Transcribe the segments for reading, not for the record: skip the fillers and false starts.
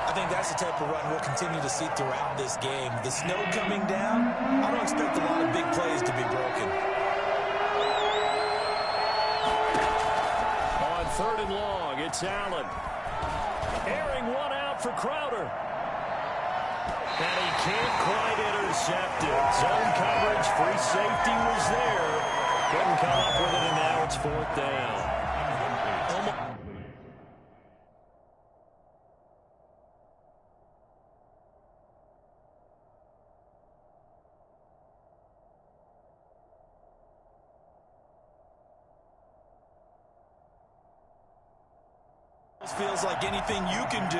I think that's the type of run we'll continue to see throughout this game. The snow coming down, I don't expect a lot of big plays to be broken. On 3rd and long, it's Allen. Airing one out for Crowder. And he can't quite intercept it. Zone coverage, free safety was there. Couldn't come up with it, and now it's 4th down. Feels like anything you can do,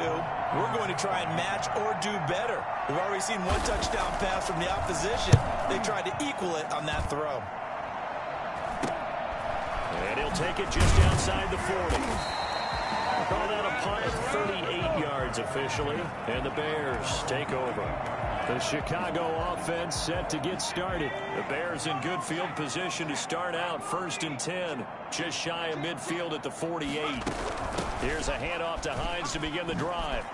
we're going to try and match or do better. We've already seen one touchdown pass from the opposition. They tried to equal it on that throw. And he'll take it just outside the 40. Call that a punt of 38 yards officially, and the Bears take over. The Chicago offense set to get started. The Bears in good field position to start out 1st and 10. Just shy of midfield at the 48. Here's a handoff to Hines to begin the drive.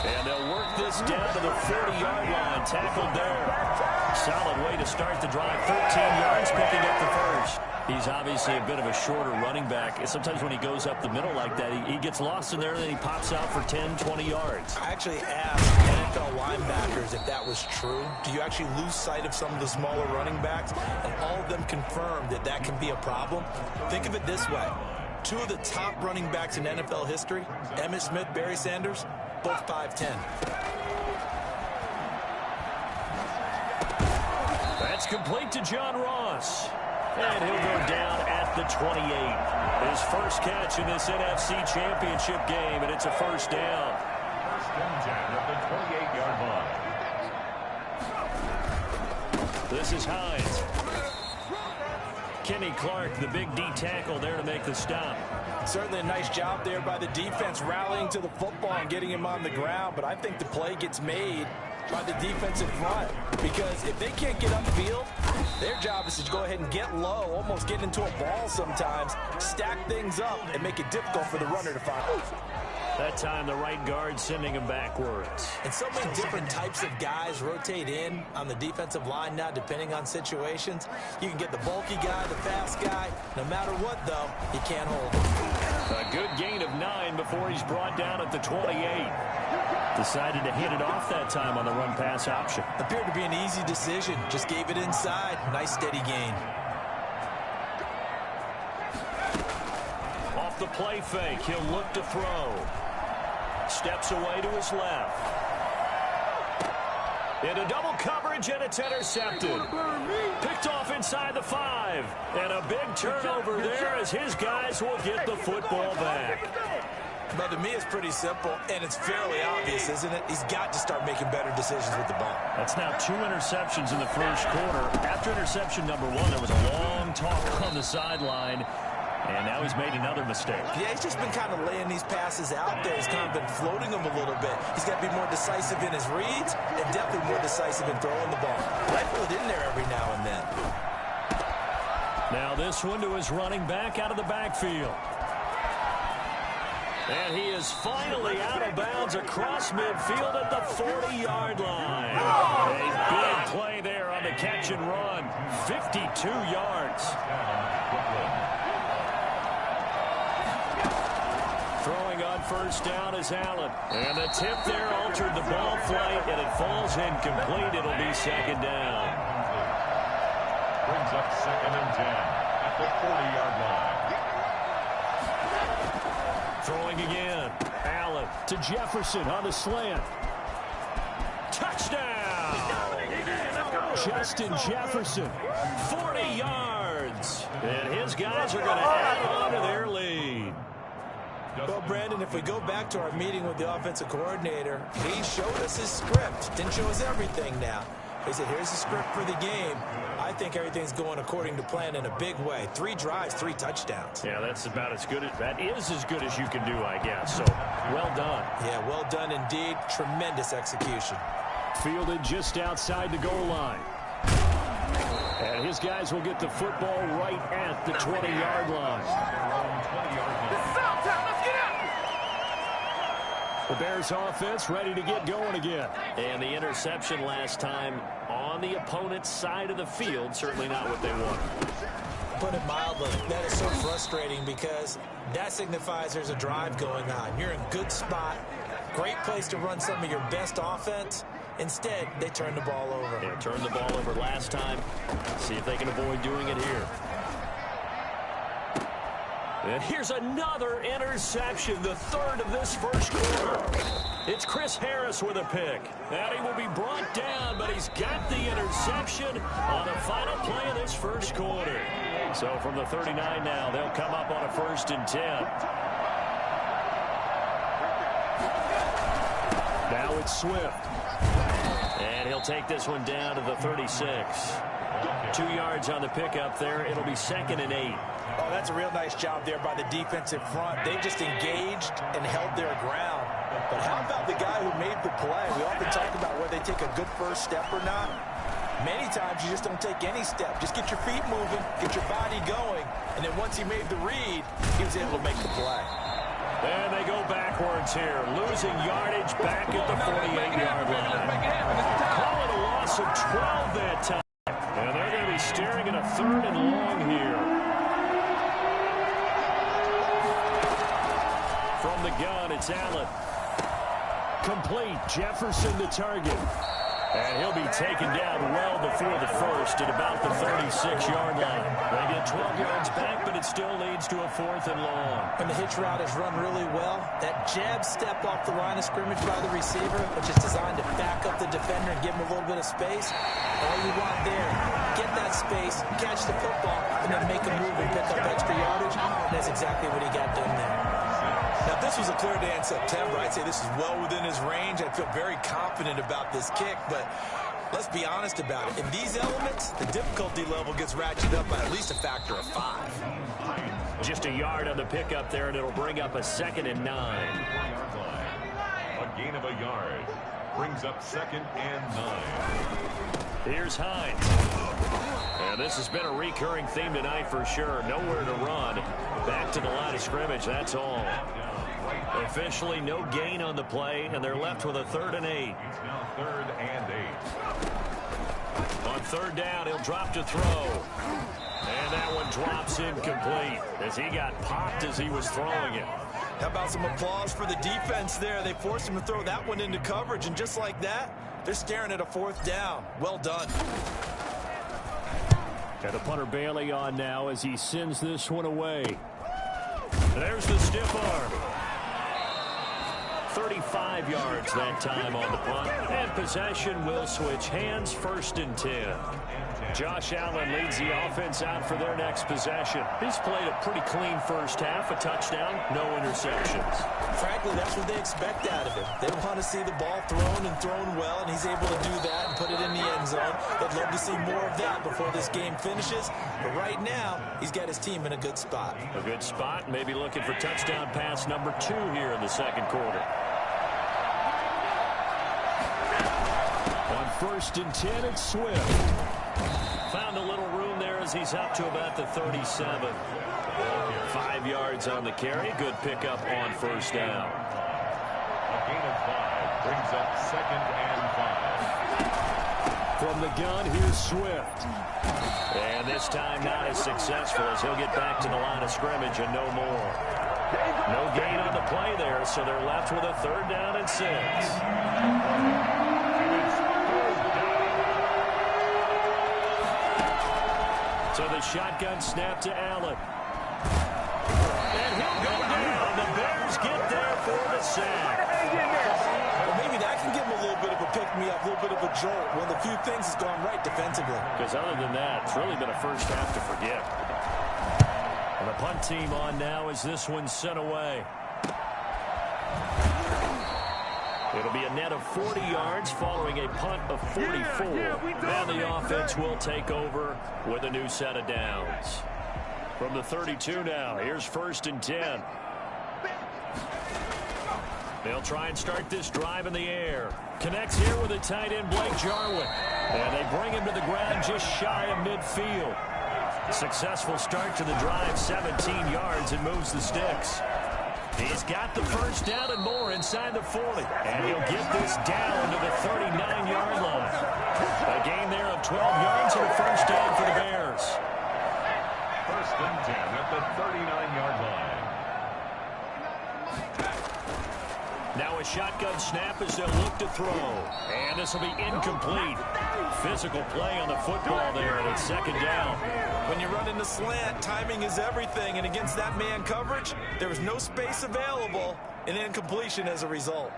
And they'll work this down to the 40-yard line. Tackled there. Solid way to start the drive. 13 yards, picking up the first. He's obviously a bit of a shorter running back. Sometimes when he goes up the middle like that, he gets lost in there, and then he pops out for 10, 20 yards. I actually asked NFL linebackers if that was true. Do you actually lose sight of some of the smaller running backs? And all of them confirmed that that can be a problem. Think of it this way. 2 of the top running backs in NFL history, Emmitt Smith, Barry Sanders, both 5'10". That's complete to John Ross. And he'll go down at the 28. His first catch in this NFC Championship game, and it's a 1st down. 1st and 10 at the 28-yard line. This is Hines. Kenny Clark, the big D tackle there to make the stop. Certainly a nice job there by the defense rallying to the football and getting him on the ground, but I think the play gets made by the defensive front, because if they can't get upfield, their job is to go ahead and get low, almost get into a ball sometimes, stack things up, and make it difficult for the runner to find. That time the right guard sending him backwards. And so many different types of guys rotate in on the defensive line now, depending on situations. You can get the bulky guy, the fast guy. No matter what, though, you can't hold him. A good gain of 9 before he's brought down at the 28. Decided to hit it off that time on the run-pass option. Appeared to be an easy decision. Just gave it inside. Nice steady gain. Off the play fake, he'll look to throw. Steps away to his left. Into double coverage, and it's intercepted. Picked off inside the 5. And a big turnover there as his guys will get the football back. But to me, it's pretty simple, and it's fairly obvious, isn't it? He's got to start making better decisions with the ball. That's now 2 interceptions in the first quarter. After interception number 1, there was a long talk on the sideline, and now he's made another mistake. Yeah, he's just been kind of laying these passes out there. He's kind of been floating them a little bit. He's got to be more decisive in his reads and definitely more decisive in throwing the ball. Rifle it in there every now and then. Now this one to his running back out of the backfield. And he is finally out of bounds across midfield at the 40-yard line. A big play there on the catch and run. 52 yards. Throwing on first down is Allen. And the tip there altered the ball flight, and it falls incomplete. It'll be 2nd down. Brings up 2nd and 10 at the 40-yard line. Throwing again. Allen to Jefferson on the slant. Touchdown! Justin Jefferson, 40 yards. And his guys are going to add on to their lead. Well, Brandon, if we go back to our meeting with the offensive coordinator, he showed us his script. Didn't show us everything now. He said, here's the script for the game. I think everything's going according to plan in a big way. 3 drives, 3 touchdowns. Yeah, that's about as good as that is as good as you can do, I guess. So, well done. Yeah, well done indeed. Tremendous execution. Fielded just outside the goal line. And his guys will get the football right at the 20-yard line. The Bears offense ready to get going again. And the interception last time on the opponent's side of the field, certainly not what they want. Put it mildly, that is so frustrating because that signifies there's a drive going on. You're in a good spot, great place to run some of your best offense. Instead, they turn the ball over. Yeah, turned the ball over last time. See if they can avoid doing it here. And here's another interception, the third of this first quarter. It's Chris Harris with a pick. And he will be brought down, but he's got the interception on the final play of this first quarter. So from the 39 now, they'll come up on a 1st and 10. Now it's Swift. And he'll take this one down to the 36. 2 yards on the pickup there. It'll be 2nd and 8. Oh, that's a real nice job there by the defensive front. They just engaged and held their ground. But how about the guy who made the play? We often talk about whether they take a good first step or not. Many times you just don't take any step. Just get your feet moving, get your body going, and then once he made the read, he was able to make the play. And they go backwards here, losing yardage back at the 48-yard line. Call it a loss of 12 that time. And they're going to be staring at a 3rd and long here. From the gun, it's Allen. Complete. Jefferson the target. And he'll be taken down well before the first at about the 36-yard line. They get 12 yards back, but it still leads to a 4th and long. And the hitch route is run really well. That jab step off the line of scrimmage by the receiver, which is designed to back up the defender and give him a little bit of space. All you want there, get that space, catch the football, and then make a move and pick up extra yardage. And that's exactly what he got done there. Now, if this was a clear day in September, I'd say this is well within his range. I feel very confident about this kick, but let's be honest about it. In these elements, the difficulty level gets ratcheted up by at least a factor of 5. Just a yard on the pickup there, and it'll bring up a 2nd and 9. A gain of a yard brings up 2nd and 9. Here's Hines. And this has been a recurring theme tonight for sure. Nowhere to run. Back to the line of scrimmage, that's all. Officially no gain on the play, and they're left with a 3rd and 8. It's now 3rd and 8. On 3rd down, he'll drop to throw. And that one drops incomplete as he got popped as he was throwing it. How about some applause for the defense there? They forced him to throw that one into coverage, and just like that, they're staring at a 4th down. Well done. Got the punter Bailey on now as he sends this one away. There's the stiff arm. 35 yards that time on the punt. And possession will switch hands, 1st and 10. Josh Allen leads the offense out for their next possession. He's played a pretty clean first half, a touchdown, no interceptions. Frankly, that's what they expect out of him. They want to see the ball thrown and thrown well, and he's able to do that and put it in the end zone. They'd love to see more of that before this game finishes. But right now, he's got his team in a good spot. A good spot, maybe looking for touchdown pass number 2 here in the 2nd quarter. On 1st and 10, it's Swift. Found a little room there as he's up to about the 37. 5 yards on the carry. Good pickup on 1st down. A gain of 5 brings up 2nd and 5. From the gun, here's Swift. And this time not as successful as he'll get back to the line of scrimmage and no more. No gain on the play there, so they're left with a 3rd down and 6. So the shotgun snap to Allen. And he'll go down. The Bears get there for the sack. Well, maybe that can give him a little bit of a pick-me-up, a little bit of a jolt. One of the few things that's gone right defensively. Because other than that, it's really been a first half to forget. And the punt team on now as this one's sent away. It'll be a net of 40 yards following a punt of 44. And the offense will take over with a new set of downs. From the 32 now, here's 1st and 10. They'll try and start this drive in the air. Connects here with the tight end, Blake Jarwin. And they bring him to the ground just shy of midfield. Successful start to the drive, 17 yards, and moves the sticks. He's got the first down and more inside the 40. And he'll get this down to the 39-yard line. A gain there of 12 yards and a first down for the Bears. First and 10 at the 39-yard line. Now a shotgun snap as they'll look to throw. And this will be incomplete. Physical play on the football there, and it's second down. When you run in the slant, timing is everything, and against that man coverage, there was no space available, and incompletion as a result.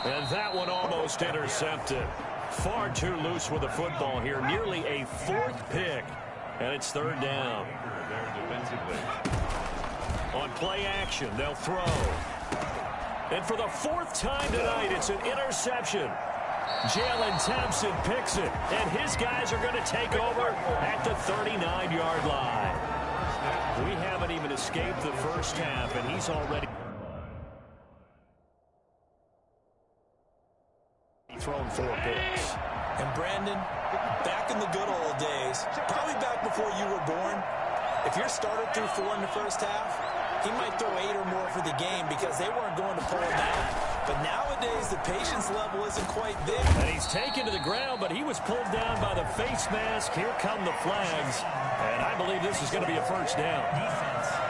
And that one almost intercepted. Far too loose with the football here. Nearly a fourth pick, and it's third down. There defensively. On play action, they'll throw. And for the fourth time tonight, it's an interception. Jalen Thompson picks it, and his guys are going to take over at the 39-yard line. We haven't even escaped the first half, and he's already thrown 4 picks. And Brandon, back in the good old days, probably back before you were born, if your starter threw 4 in the first half, he might throw 8 or more for the game because they weren't going to pull him out. But nowadays, the patience level isn't quite there. And he's taken to the ground, but he was pulled down by the face mask. Here come the flags. And I believe this is going to be a first down. Defense.